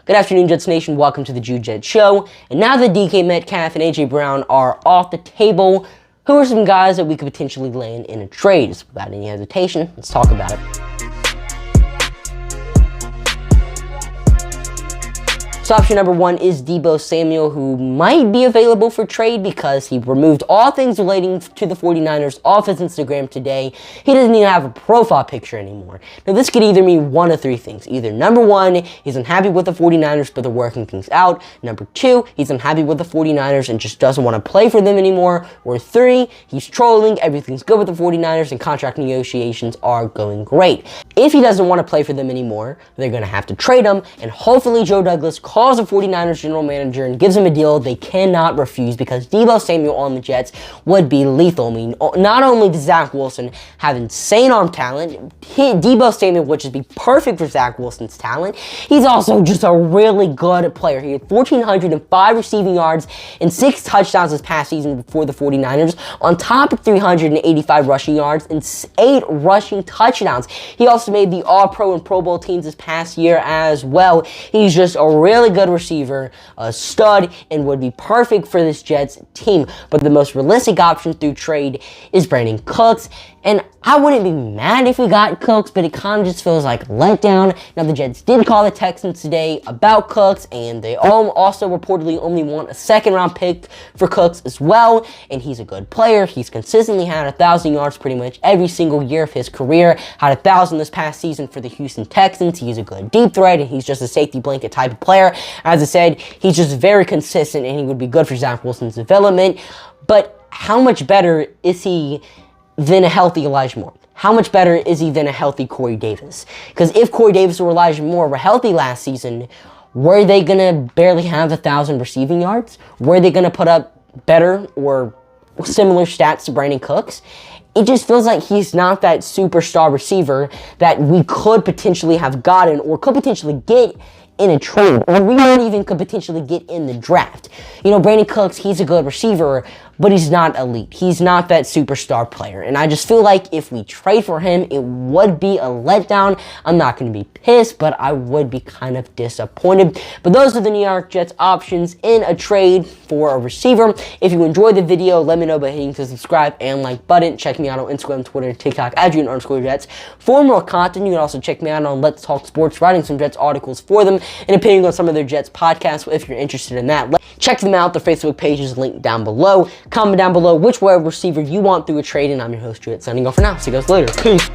Good afternoon, Jets Nation. Welcome to the Jude Jet Show. And now that DK Metcalf and AJ Brown are off the table, who are some guys that we could potentially land in a trade? So without any hesitation, let's talk about it. So option number one is Deebo Samuel, who might be available for trade because he removed all things relating to the 49ers off his Instagram today. He doesn't even have a profile picture anymore. Now this could either mean one of three things. Either number one, he's unhappy with the 49ers but they're working things out. Number two, he's unhappy with the 49ers and just doesn't want to play for them anymore. Or three, he's trolling, everything's good with the 49ers and contract negotiations are going great. If he doesn't want to play for them anymore, they're going to have to trade him, and hopefully Joe Douglas calls the 49ers general manager and gives him a deal they cannot refuse, because Deebo Samuel on the Jets would be lethal. I mean, not only does Zach Wilson have insane arm talent, Deebo Samuel would just be perfect for Zach Wilson's talent. He's also just a really good player. He had 1,405 receiving yards and 6 touchdowns this past season for the 49ers, on top of 385 rushing yards and 8 rushing touchdowns. He also made the All-Pro and Pro Bowl teams this past year as well. He's just a really good receiver, a stud, and would be perfect for this Jets team. But the most realistic option through trade is Brandon Cooks, and I wouldn't be mad if we got Cooks, but it kind of just feels like a letdown. Now, the Jets did call the Texans today about Cooks, and they also reportedly only want a second-round pick for Cooks as well, and he's a good player. He's consistently had 1,000 yards pretty much every single year of his career, had 1,000 this past season for the Houston Texans. He's a good deep threat, and he's just a safety blanket type of player. As I said, he's just very consistent, and he would be good for Zach Wilson's development. But how much better is he than a healthy Elijah Moore? How much better is he than a healthy Corey Davis? Because if Corey Davis or Elijah Moore were healthy last season, were they going to barely have 1,000 receiving yards? Were they going to put up better or similar stats to Brandon Cooks? It just feels like he's not that superstar receiver that we could potentially have gotten or could potentially get in a trade, or we might even could potentially get in the draft. You know, Brandon Cooks, he's a good receiver, but he's not elite. He's not that superstar player. And I just feel like if we trade for him, it would be a letdown. I'm not going to be pissed, but I would be kind of disappointed. But those are the New York Jets options in a trade for a receiver. If you enjoyed the video, let me know by hitting the subscribe and like button. Check me out on Instagram, Twitter, TikTok, @June_Jets. For more content, you can also check me out on Let's Talk Sports, writing some Jets articles for them and appearing on some of their Jets podcasts if you're interested in that. Check them out. Their Facebook page is linked down below. Comment down below which wide receiver you want through a trade, and I'm your host, Jude, signing off for now. See you guys later. Peace.